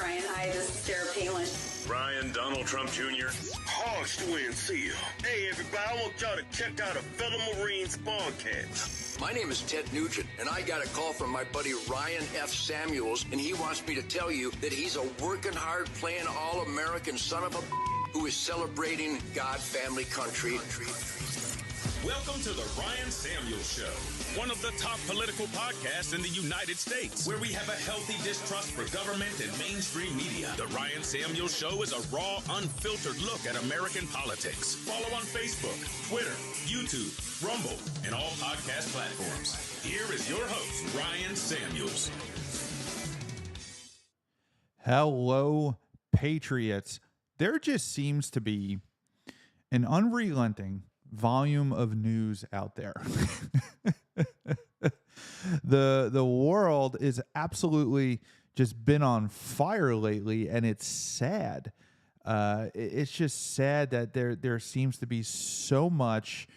Brian. Hi, this is Sarah Palin. Ryan, Donald Trump Jr. Hogs to win, see ya. Hey, everybody, I want y'all to check out a fellow Marines podcast. My name is Ted Nugent, and I got a call from my buddy Ryan F. Samuels, and he wants me to tell you that he's a working hard, playing all-American son of a who is celebrating God, family, country. Welcome to the Ryan Samuels Show, one of the top political podcasts in the United States, where we have a healthy distrust for government and mainstream media. The Ryan Samuels Show is a raw, unfiltered look at American politics. Follow on Facebook, Twitter, YouTube, Rumble, and all podcast platforms. Here is your host, Ryan Samuels. Hello, Patriots. There just seems to be an unrelenting volume of news out there. The world is absolutely just been on fire lately, and it's sad. It's just sad that there seems to be so much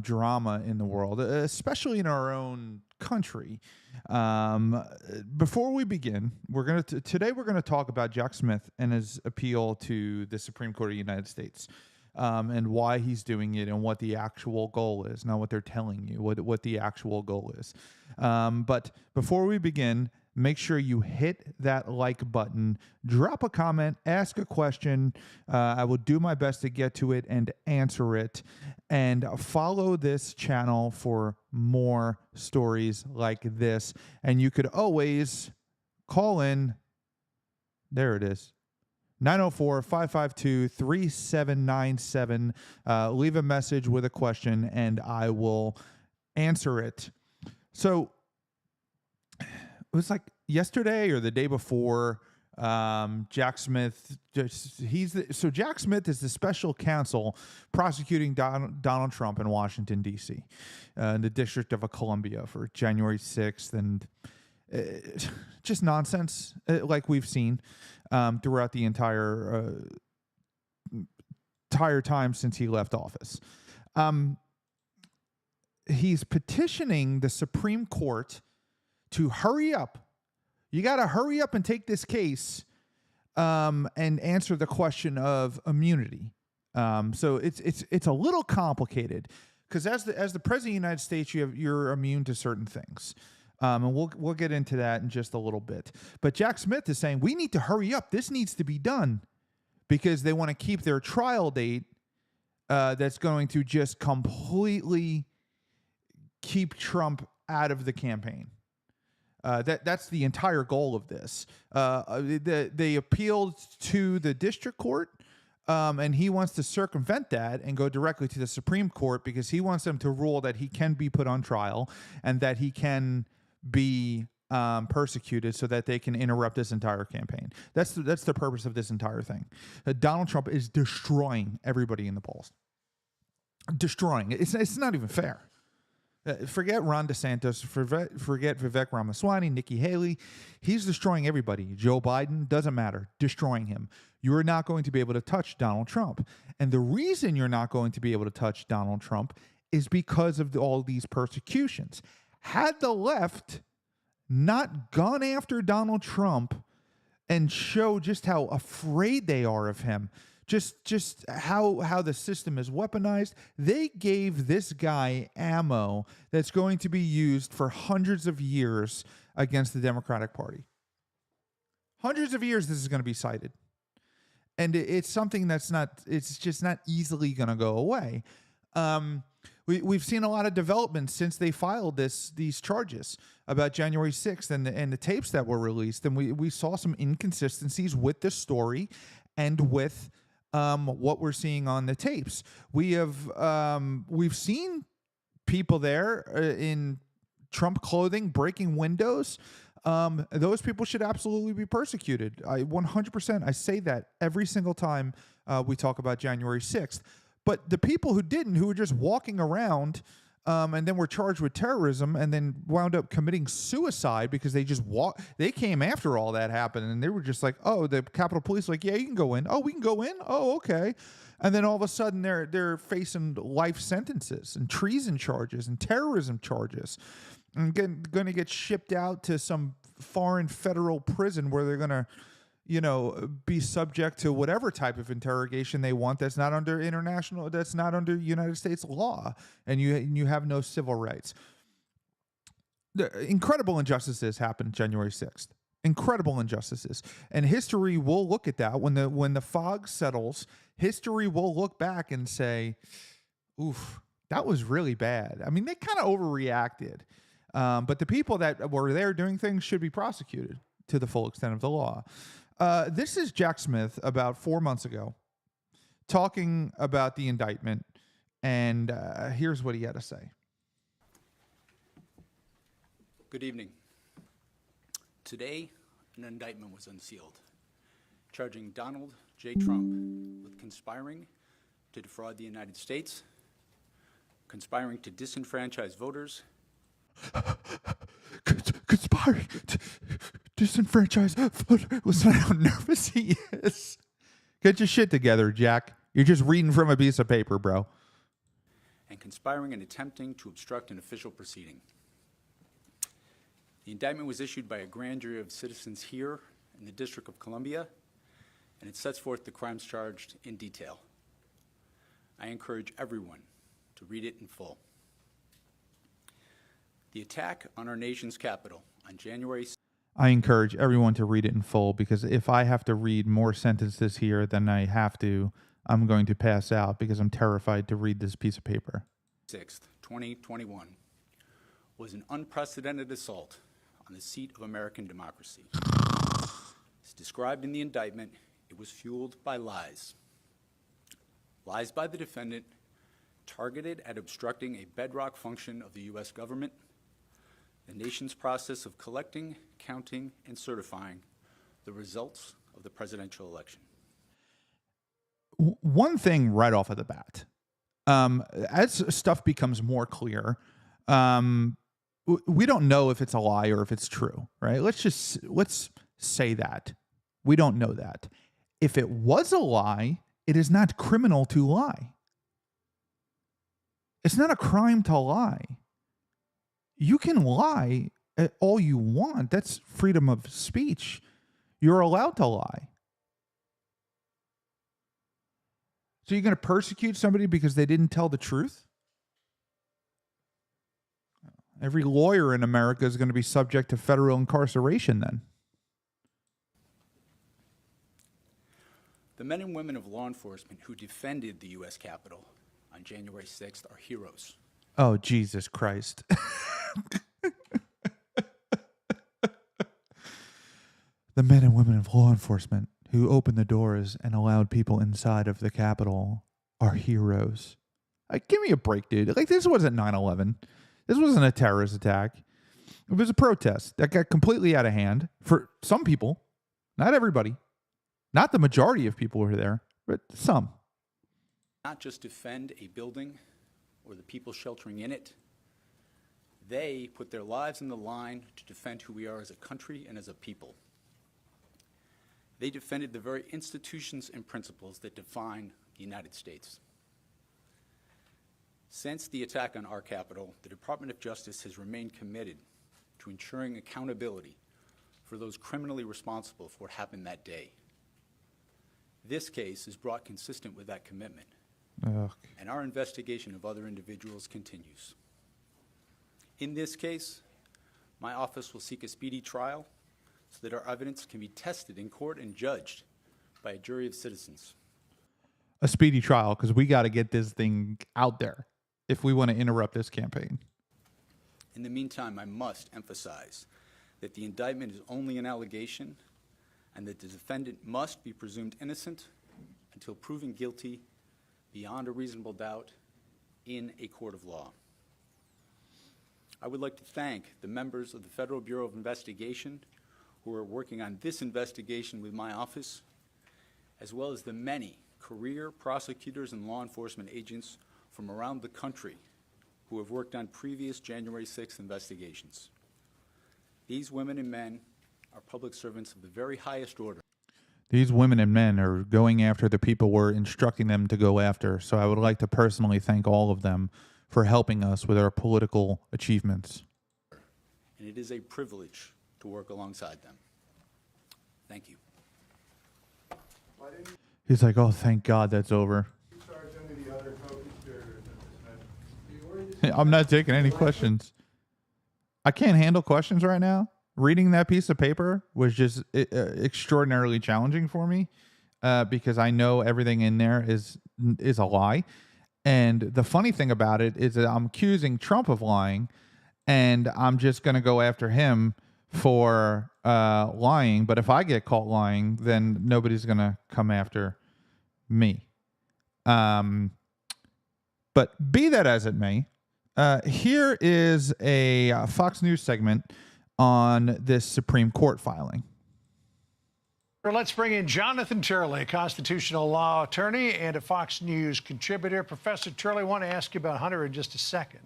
drama in the world, especially in our own country. Before we begin, today we're gonna talk about Jack Smith and his appeal to the Supreme Court of the United States. And why he's doing it and what the actual goal is, not what they're telling you, what the actual goal is. But before we begin, make sure you hit that like button, drop a comment, ask a question. I will do my best to get to it and answer it. And follow this channel for more stories like this. And you could always call in. There it is. 904-552-3797. Leave a message with a question, and I will answer it. So it was like yesterday or the day before. Jack Smith. Jack Smith is the special counsel prosecuting Donald Trump in Washington D.C., in the District of Columbia for January 6th, and just nonsense like we've seen throughout the entire time since he left office. He's petitioning the Supreme Court to hurry up. You got to hurry up and take this case and answer the question of immunity. So it's a little complicated because as the President of the United States, you're immune to certain things. And we'll get into that in just a little bit. But Jack Smith is saying we need to hurry up. This needs to be done because they want to keep their trial date that's going to just completely keep Trump out of the campaign. That's the entire goal of this. They appealed to the district court, and he wants to circumvent that and go directly to the Supreme Court because he wants them to rule that he can be put on trial and that he can be persecuted so that they can interrupt this entire campaign. That's the purpose of this entire thing. Donald Trump is destroying everybody in the polls. Destroying it. It's not even fair. Forget Ron DeSantis. Forget Vivek Ramaswamy, Nikki Haley. He's destroying everybody. Joe Biden, doesn't matter. Destroying him. You are not going to be able to touch Donald Trump. And the reason you're not going to be able to touch Donald Trump is because of all these persecutions. Had the left not gone after Donald Trump and show just how afraid they are of him, just how the system is weaponized, they gave this guy ammo that's going to be used for hundreds of years against the Democratic Party. Hundreds of years this is going to be cited. And it's something it's just not easily going to go away. We've seen a lot of developments since they filed these charges about January 6th and the tapes that were released. And we saw some inconsistencies with the story and with what we're seeing on the tapes. We've seen people there in Trump clothing breaking windows. Those people should absolutely be persecuted. 100%. I say that every single time we talk about January 6th. But the people who didn't, who were just walking around and then were charged with terrorism and then wound up committing suicide because they came after all that happened and they were just like, oh, the Capitol Police like, yeah, you can go in. Oh, we can go in? Oh, okay. And then all of a sudden they're facing life sentences and treason charges and terrorism charges and going to get shipped out to some foreign federal prison where they're going to, be subject to whatever type of interrogation they want that's not under United States law, and you have no civil rights. The incredible injustices happened January 6th. Incredible injustices. And history will look at that when the fog settles. History will look back and say, oof, that was really bad. I mean, they kind of overreacted. But the people that were there doing things should be prosecuted to the full extent of the law. This is Jack Smith about 4 months ago talking about the indictment. And here's what he had to say. Good evening. Today, an indictment was unsealed, charging Donald J. Trump with conspiring to defraud the United States, conspiring to disenfranchise voters, conspiring to disenfranchise voters. Listen how nervous he is. Get your shit together, Jack. You're just reading from a piece of paper, bro. and conspiring and attempting to obstruct an official proceeding. The indictment was issued by a grand jury of citizens here in the District of Columbia, and it sets forth the crimes charged in detail. I encourage everyone to read it in full. The attack on our nation's capital on January 6th. I encourage everyone to read it in full, because if I have to read more sentences here than I have to, I'm going to pass out because I'm terrified to read this piece of paper. 6th, 2021 was an unprecedented assault on the seat of American democracy. As described in the indictment, it was fueled by lies. Lies by the defendant targeted at obstructing a bedrock function of the U.S. government, the nation's process of collecting, counting, and certifying the results of the presidential election. One thing right off of the bat, as stuff becomes more clear, we don't know if it's a lie or if it's true, right? Let's say that. We don't know that. If it was a lie, it is not criminal to lie. It's not a crime to lie. You can lie all you want. That's freedom of speech. You're allowed to lie. So you're going to persecute somebody because they didn't tell the truth? Every lawyer in America is going to be subject to federal incarceration then. The men and women of law enforcement who defended the U.S. Capitol on January 6th are heroes. Oh, Jesus Christ. The men and women of law enforcement who opened the doors and allowed people inside of the Capitol are heroes. Like, give me a break, dude. Like, this wasn't 9/11. This wasn't a terrorist attack. It was a protest that got completely out of hand for some people. Not everybody. Not the majority of people who were there, but some. Not just defend a building or the people sheltering in it. They put their lives on the line to defend who we are as a country and as a people. They defended the very institutions and principles that define the United States. Since the attack on our Capitol, the Department of Justice has remained committed to ensuring accountability for those criminally responsible for what happened that day. This case is brought consistent with that commitment, and our investigation of other individuals continues. In this case, my office will seek a speedy trial so that our evidence can be tested in court and judged by a jury of citizens. A speedy trial, because we got to get this thing out there if we want to interrupt this campaign. In the meantime, I must emphasize that the indictment is only an allegation and that the defendant must be presumed innocent until proven guilty beyond a reasonable doubt in a court of law. I would like to thank the members of the Federal Bureau of Investigation who are working on this investigation with my office, as well as the many career prosecutors and law enforcement agents from around the country who have worked on previous January 6th investigations. These women and men are public servants of the very highest order. These women and men are going after the people we're instructing them to go after, so I would like to personally thank all of them for helping us with our political achievements. And it is a privilege to work alongside them. Thank you. He's like, oh, thank God that's over. I'm not taking any questions. I can't handle questions right now. Reading that piece of paper was just extraordinarily challenging for me because I know everything in there is a lie. And the funny thing about it is that I'm accusing Trump of lying, and I'm just going to go after him for lying. But if I get caught lying, then nobody's going to come after me. But be that as it may, here is a Fox News segment on this Supreme Court filing. Let's bring in Jonathan Turley, constitutional law attorney and a Fox News contributor. Professor Turley, I want to ask you about Hunter in just a second.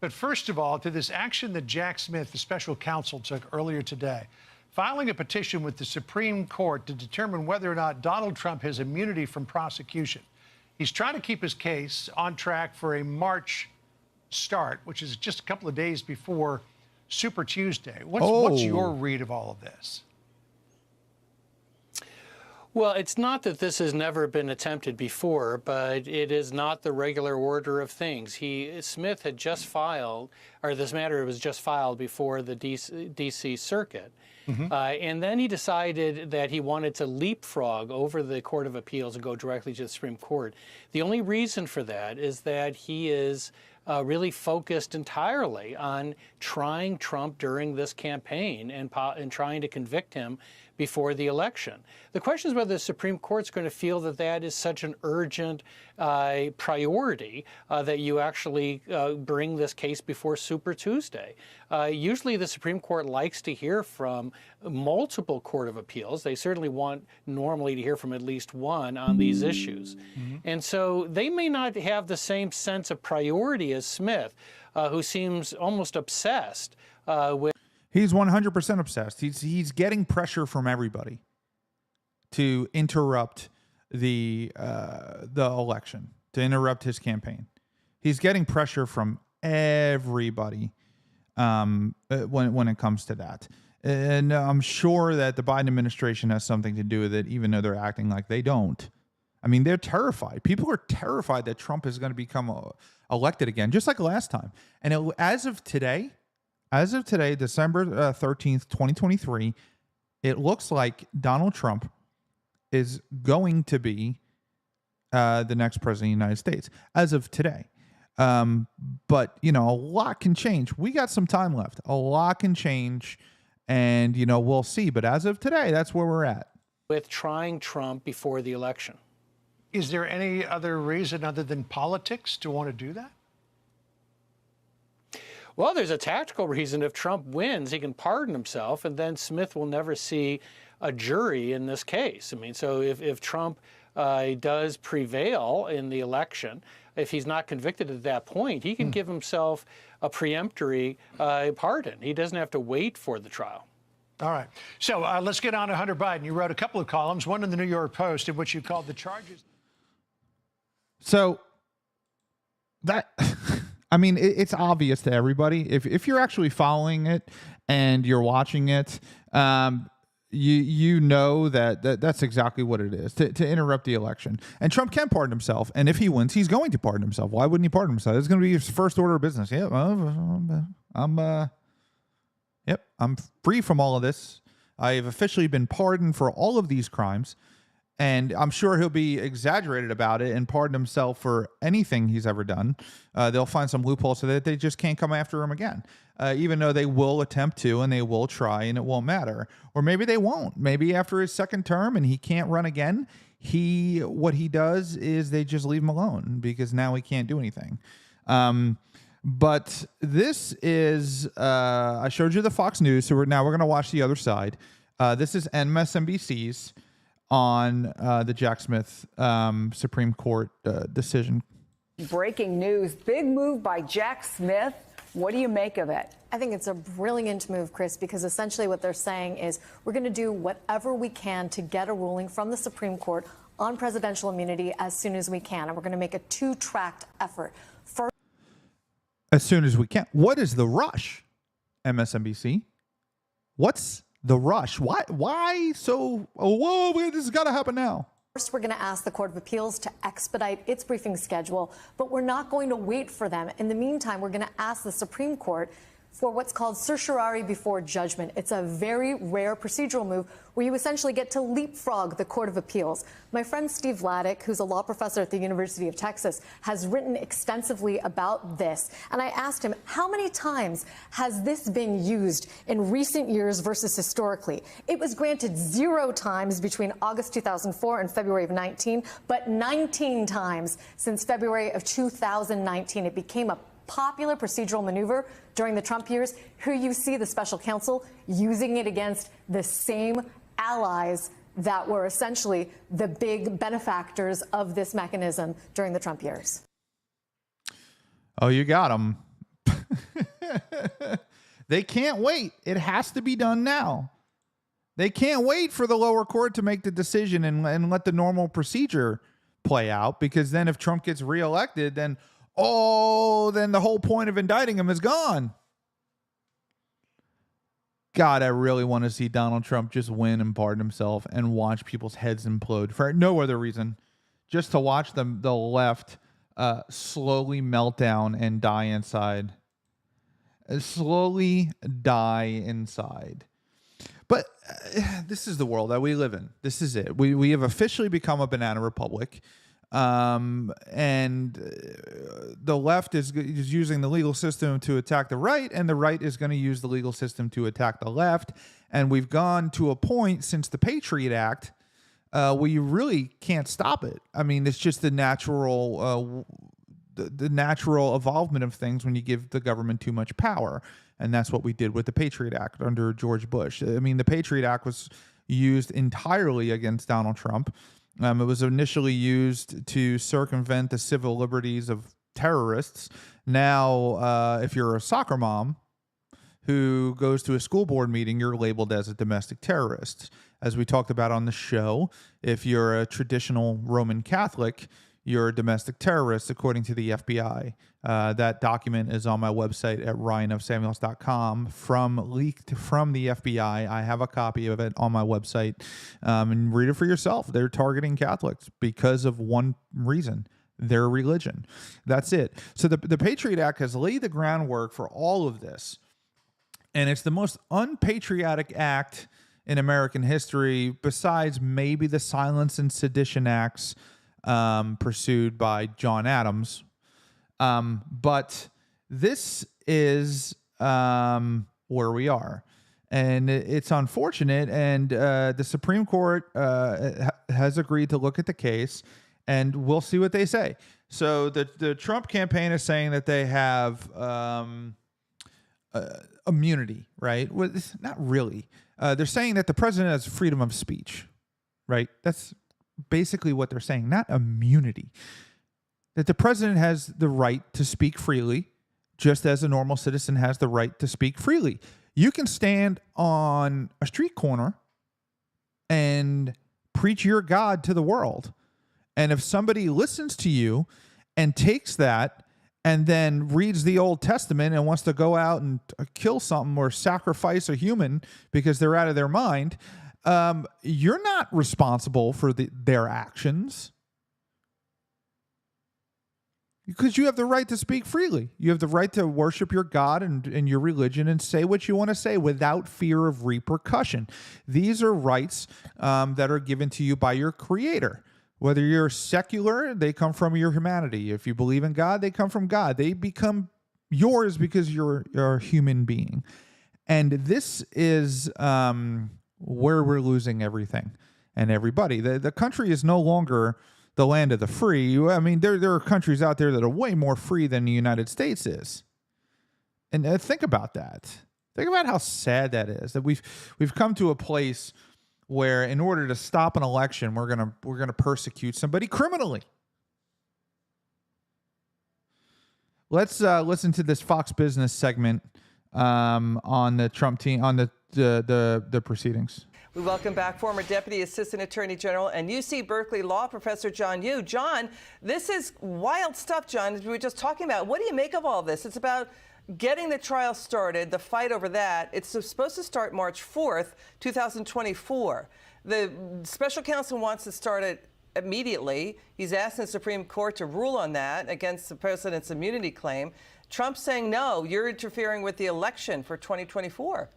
But first of all, to this action that Jack Smith, the special counsel, took earlier today, filing a petition with the Supreme Court to determine whether or not Donald Trump has immunity from prosecution. He's trying to keep his case on track for a March start, which is just a couple of days before Super Tuesday. What's your read of all of this? Well, it's not that this has never been attempted before, but it is not the regular order of things. Smith had just filed, or this matter was just filed before the D.C. Circuit. And then he decided that he wanted to leapfrog over the Court of Appeals and go directly to the Supreme Court. The only reason for that is that he is really focused entirely on trying Trump during this campaign and trying to convict him before the election. The question is whether the Supreme Court's going to feel that that is such an urgent priority that you actually bring this case before Super Tuesday. Usually the Supreme Court likes to hear from multiple Court of Appeals. They certainly want normally to hear from at least one on these issues. And so they may not have the same sense of priority as Smith, who seems almost obsessed with. He's 100% obsessed. He's getting pressure from everybody to interrupt the election, to interrupt his campaign. He's getting pressure from everybody when it comes to that. And I'm sure that the Biden administration has something to do with it, even though they're acting like they don't. I mean, they're terrified. People are terrified that Trump is going to become elected again, just like last time. And as of today, December 13th, 2023, it looks like Donald Trump is going to be the next president of the United States as of today. But, a lot can change. We got some time left. A lot can change, and, we'll see. But as of today, that's where we're at. With trying Trump before the election. Is there any other reason other than politics to want to do that? Well, there's a tactical reason. If Trump wins, he can pardon himself, and then Smith will never see a jury in this case. I mean, so if Trump does prevail in the election, if he's not convicted at that point, he can give himself a preemptory pardon. He doesn't have to wait for the trial. All right. So let's get on to Hunter Biden. You wrote a couple of columns, one in the New York Post, in which you called the charges. So that... I mean, it's obvious to everybody. If you're actually following it and you're watching it, you know that's exactly what it is, to interrupt the election. And Trump can pardon himself, and if he wins, he's going to pardon himself. Why wouldn't he pardon himself? It's going to be his first order of business. Yeah, I'm free from all of this. I have officially been pardoned for all of these crimes. And I'm sure he'll be exaggerated about it and pardon himself for anything he's ever done. They'll find some loophole so that they just can't come after him again, even though they will attempt to and they will try and it won't matter. Or maybe they won't. Maybe after his second term and he can't run again, what he does is they just leave him alone because now he can't do anything. But this is, I showed you the Fox News, so we're going to watch the other side. This is MSNBC's on the Jack Smith Supreme Court decision. Breaking news, big move by Jack Smith. What do you make of it? I think it's a brilliant move, Chris, because essentially what they're saying is we're going to do whatever we can to get a ruling from the Supreme Court on presidential immunity as soon as we can. And we're going to make a two-tracked effort. First, as soon as we can. What is the rush, MSNBC? What's the rush? Why so, whoa, this has got to happen now. First, we're going to ask the Court of Appeals to expedite its briefing schedule, but we're not going to wait for them. In the meantime, we're going to ask the Supreme Court for what's called certiorari before judgment. It's a very rare procedural move where you essentially get to leapfrog the Court of Appeals. My friend Steve Vladeck, who's a law professor at the University of Texas, has written extensively about this. And I asked him, how many times has this been used in recent years versus historically? It was granted 0 times between August 2004 and February of 19, but 19 times since February of 2019. It became a popular procedural maneuver during the Trump years. Here you see the special counsel using it against the same allies that were essentially the big benefactors of this mechanism during the Trump years. Oh, you got them. They can't wait. It has to be done now. They can't wait for the lower court to make the decision and let the normal procedure play out, because then if Trump gets reelected, then the whole point of indicting him is gone. God, I really want to see Donald Trump just win and pardon himself and watch people's heads implode for no other reason. Just to watch the left slowly melt down and die inside. Slowly die inside. But this is the world that we live in. This is it. We have officially become a banana republic. And the left is using the legal system to attack the right, and the right is going to use the legal system to attack the left. And we've gone to a point since the Patriot Act where you really can't stop it. I mean, it's just the natural evolvement of things when you give the government too much power. And that's what we did with the Patriot Act under George Bush. I mean, the Patriot Act was used entirely against Donald Trump. It was initially used to circumvent the civil liberties of terrorists. Now, if you're a soccer mom who goes to a school board meeting, you're labeled as a domestic terrorist. As we talked about on the show, if you're a traditional Roman Catholic, you're a domestic terrorist, according to the FBI. That document is on my website at ryanfsamuels.com, leaked from the FBI. I have a copy of it on my website, and read it for yourself. They're targeting Catholics because of one reason: their religion. That's it. So the Patriot Act has laid the groundwork for all of this, and it's the most unpatriotic act in American history, besides maybe the Silence and Sedition Acts pursued by John Adams. But this is where we are. And it's unfortunate. And the Supreme Court has agreed to look at the case, and we'll see what they say. So the Trump campaign is saying that they have immunity, right? Well, it's not really. They're saying that the president has freedom of speech, right? That's basically what they're saying, not immunity. That the president has the right to speak freely, just as a normal citizen has the right to speak freely. You can stand on a street corner and preach your God to the world. And if somebody listens to you and takes that and then reads the Old Testament and wants to go out and kill something or sacrifice a human because they're out of their mind, you're not responsible for their actions, because you have the right to speak freely. You have the right to worship your God and your religion and say what you want to say without fear of repercussion. These are rights that are given to you by your Creator. Whether you're secular, they come from your humanity. If you believe in God, they come from God. They become yours because you're a human being. And this is where we're losing everything and everybody. The country is no longer the land of the free. I mean, there are countries out there that are way more free than the United States is. And think about that. Think about how sad that is, that we've come to a place where in order to stop an election, we're gonna persecute somebody criminally. Let's listen to this Fox Business segment on the Trump team, on the proceedings. We welcome back former Deputy Assistant Attorney General and UC Berkeley law professor John Yoo. John, this is wild stuff, John, as we were just talking about. What do you make of all this? It's about getting the trial started, the fight over that. It's supposed to start March 4th, 2024. The special counsel wants to start it immediately. He's asking the Supreme Court to rule on that against the president's immunity claim. Trump's saying, no, you're interfering with the election for 2024.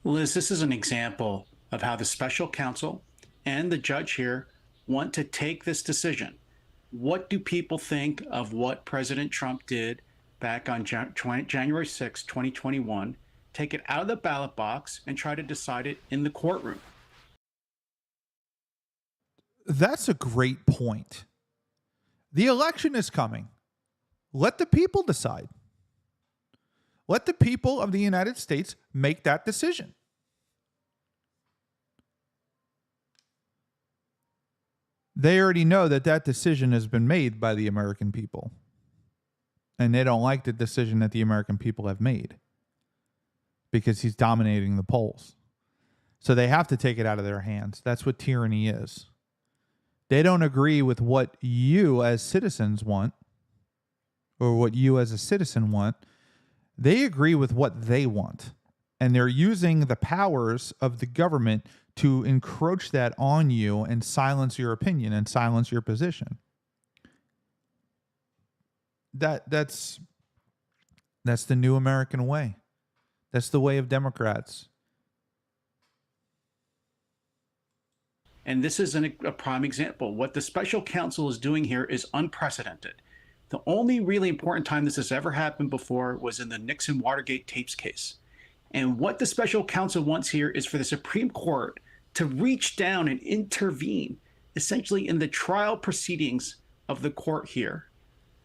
Liz, this is an example of how the special counsel and the judge here want to take this decision. What do people think of what President Trump did back on January 6, 2021, take it out of the ballot box and try to decide it in the courtroom? That's a great point. The election is coming. Let the people decide. Let the people of the United States make that decision. They already know that that decision has been made by the American people. And they don't like the decision that the American people have made because he's dominating the polls. So they have to take it out of their hands. That's what tyranny is. They don't agree with what you as citizens want or what you as a citizen want. They agree with what they want. And they're using the powers of the government to encroach that on you and silence your opinion and silence your position. That's the new American way. That's the way of Democrats. And this is a prime example. What the special counsel is doing here is unprecedented. The only really important time this has ever happened before was in the Nixon Watergate tapes case. And what the special counsel wants here is for the Supreme Court to reach down and intervene essentially in the trial proceedings of the court here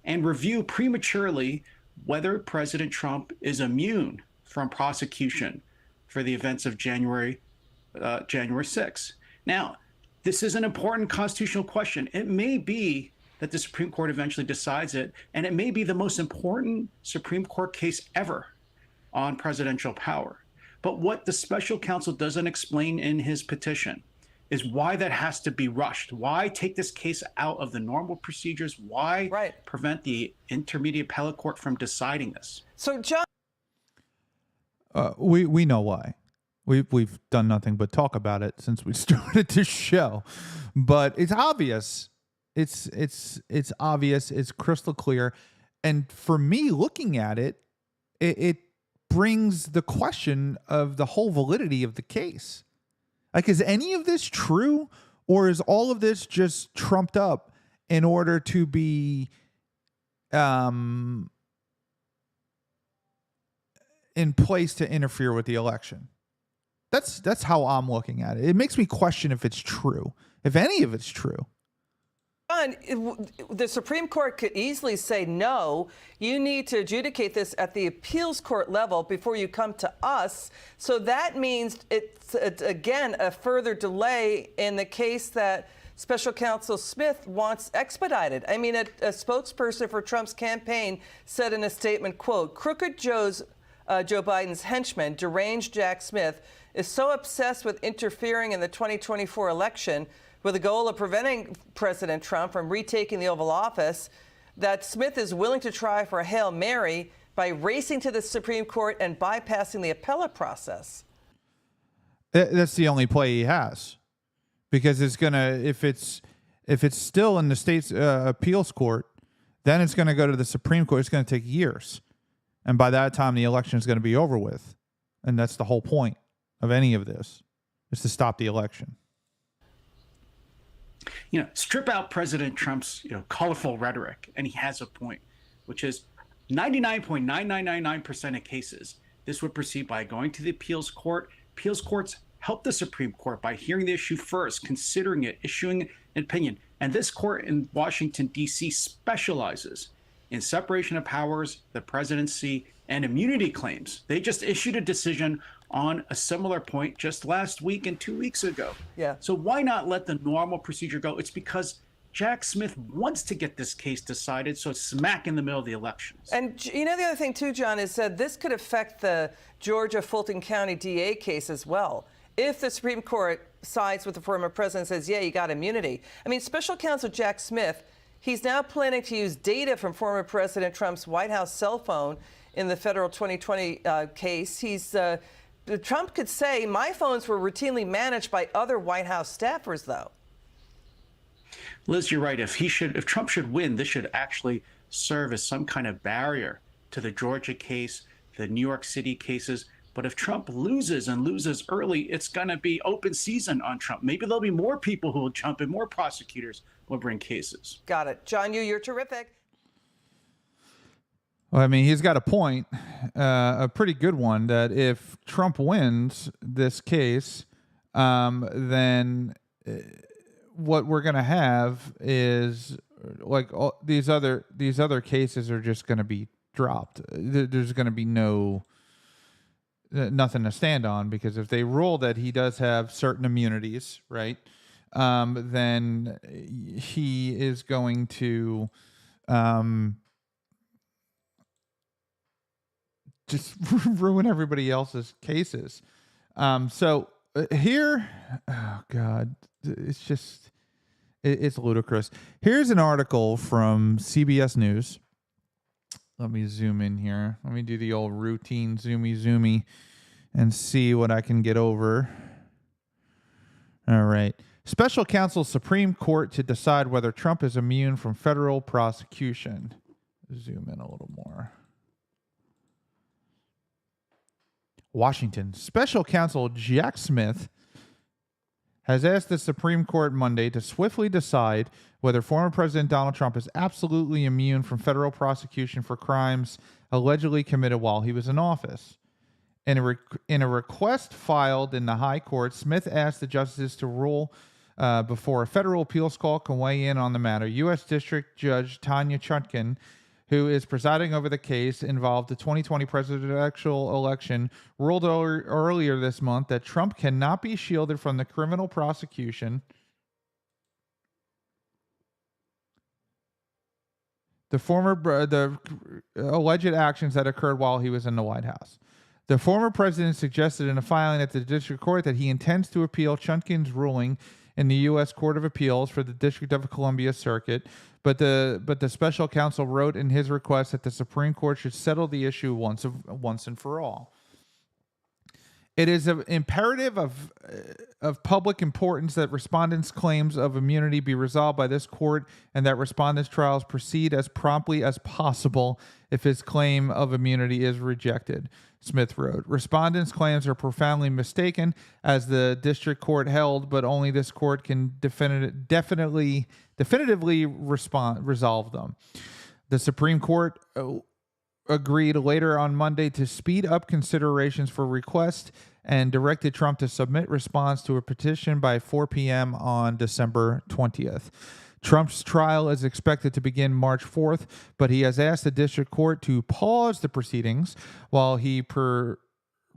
and review prematurely whether President Trump is immune from prosecution for the events of January 6th. Now, this is an important constitutional question. It may be that the Supreme Court eventually decides it, and it may be the most important Supreme Court case ever on presidential power. But what the special counsel doesn't explain in his petition is why that has to be rushed. Why take this case out of the normal procedures? Why prevent the intermediate appellate court from deciding this? So, John, we know why. We've done nothing but talk about it since we started this show, but it's obvious. It's obvious. It's crystal clear, and for me, looking at it, it brings the question of the whole validity of the case. Like, is any of this true, or is all of this just trumped up in order to be in place to interfere with the election? That's how I'm looking at it. It makes me question if it's true, if any of it's true. The Supreme Court could easily say, no, you need to adjudicate this at the appeals court level before you come to us. So that means it's again, a further delay in the case that Special Counsel Smith wants expedited. I mean, a spokesperson for Trump's campaign said in a statement, quote, "Crooked Joe Biden's henchman, deranged Jack Smith, is so obsessed with interfering in the 2024 election with the goal of preventing President Trump from retaking the Oval Office that Smith is willing to try for a Hail Mary by racing to the Supreme Court and bypassing the appellate process." That's the only play he has, because it's gonna, if it's still in the state's appeals court, then it's gonna go to the Supreme Court. It's gonna take years, and by that time the election is gonna be over with, and that's the whole point of any of this, is to stop the election. Strip out President Trump's, colorful rhetoric, and he has a point, which is 99.9999% of cases, this would proceed by going to the appeals court. Appeals courts help the Supreme Court by hearing the issue first, considering it, issuing an opinion. And this court in Washington, D.C. specializes in separation of powers, the presidency, and immunity claims. They just issued a decision on a similar point just last week and 2 weeks ago. Yeah. So why not let the normal procedure go? It's because Jack Smith wants to get this case decided, so it's smack in the middle of the elections. And the other thing too, John, is that this could affect the Georgia Fulton County DA case as well. If the Supreme Court sides with the former president and says, yeah, you got immunity. I mean, Special Counsel Jack Smith, he's now planning to use data from former President Trump's White House cell phone in the federal 2020 case. Trump could say, my phones were routinely managed by other White House staffers, though. Liz, you're right. If Trump should win, this should actually serve as some kind of barrier to the Georgia case, the New York City cases. But if Trump loses and loses early, it's going to be open season on Trump. Maybe there'll be more people who will jump in, more prosecutors will bring cases. Got it. John Yoo, you're terrific. Well, I mean, he's got a point, a pretty good one, that if Trump wins this case, then what we're going to have is like all these other cases are just going to be dropped. There's going to be nothing to stand on, because if they rule that he does have certain immunities, right, then he is going to just ruin everybody else's cases. So here, oh God, it's just, it's ludicrous. Here's an article from CBS News. Let me zoom in here. Let me do the old routine zoomy and see what I can get over. All right. Special counsel Supreme Court to decide whether Trump is immune from federal prosecution. Zoom in a little more. Washington. Special counsel Jack Smith has asked the Supreme Court Monday to swiftly decide whether former President Donald Trump is absolutely immune from federal prosecution for crimes allegedly committed while he was in office. In a request filed in the High Court, Smith asked the justices to rule before a federal appeals court can weigh in on the matter. U.S. District Judge Tanya Chutkan, who is presiding over the case involved the 2020 presidential election, ruled earlier this month that Trump cannot be shielded from the criminal prosecution. The alleged actions that occurred while he was in the White House. The former president suggested in a filing at the district court that he intends to appeal Chutkan's ruling in the U.S. Court of Appeals for the District of Columbia Circuit, but the special counsel wrote in his request that the Supreme Court should settle the issue once and for all. It is an imperative of public importance that respondents' claims of immunity be resolved by this court and that respondents' trials proceed as promptly as possible if his claim of immunity is rejected, Smith wrote. Respondents' claims are profoundly mistaken, as the district court held, but only this court can definitively resolve them. The Supreme Court agreed later on Monday to speed up considerations for request and directed Trump to submit response to a petition by 4 p.m. on December 20th. Trump's trial is expected to begin March 4th, but he has asked the district court to pause the proceedings while he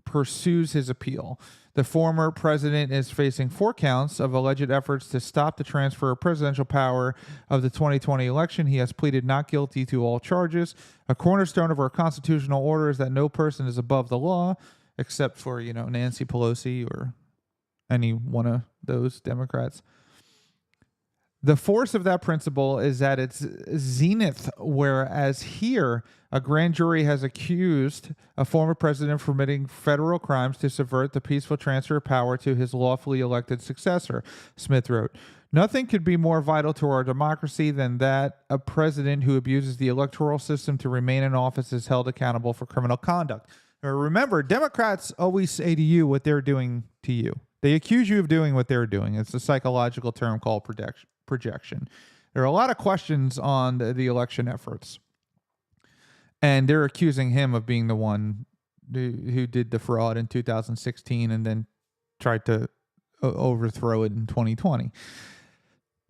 pursues his appeal. The former president is facing 4 counts of alleged efforts to stop the transfer of presidential power of the 2020 election. He has pleaded not guilty to all charges. A cornerstone of our constitutional order is that no person is above the law, except for, Nancy Pelosi or any one of those Democrats. The force of that principle is at its zenith, whereas here, a grand jury has accused a former president of committing federal crimes to subvert the peaceful transfer of power to his lawfully elected successor, Smith wrote. Nothing could be more vital to our democracy than that a president who abuses the electoral system to remain in office is held accountable for criminal conduct. Now, remember, Democrats always say to you what they're doing to you. They accuse you of doing what they're doing. It's a psychological term called projection. There are a lot of questions on the election efforts, and they're accusing him of being the one who did the fraud in 2016 and then tried to overthrow it in 2020.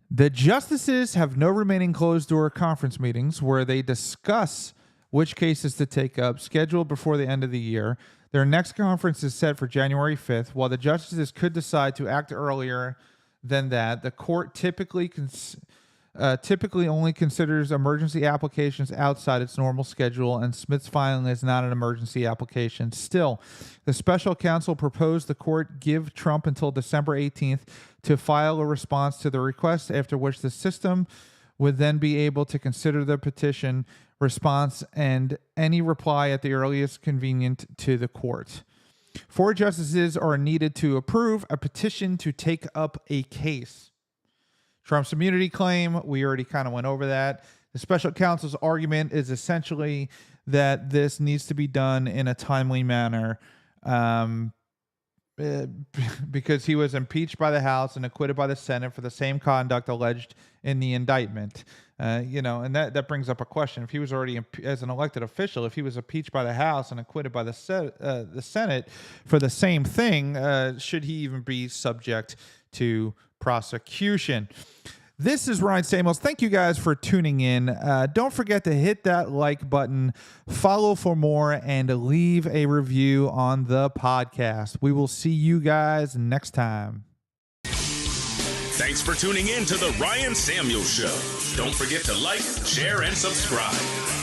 The justices have no remaining closed-door conference meetings where they discuss which cases to take up, scheduled before the end of the year. Their next conference is set for January 5th. While the justices could decide to act earlier than that, the court typically only considers emergency applications outside its normal schedule, and Smith's filing is not an emergency application. Still, the special counsel proposed the court give Trump until December 18th to file a response to the request, after which the system would then be able to consider the petition response and any reply at the earliest convenient to the court. 4 justices are needed to approve a petition to take up a case. Trump's immunity claim, we already kind of went over that. The special counsel's argument is essentially that this needs to be done in a timely manner because he was impeached by the House and acquitted by the Senate for the same conduct alleged in the indictment. And that brings up a question. If he was already, as an elected official, if he was impeached by the House and acquitted by the Senate for the same thing, should he even be subject to prosecution? This is Ryan Samuels. Thank you guys for tuning in. Don't forget to hit that like button, follow for more, and leave a review on the podcast. We will see you guys next time. Thanks for tuning in to the Ryan Samuels Show. Don't forget to like, share, and subscribe.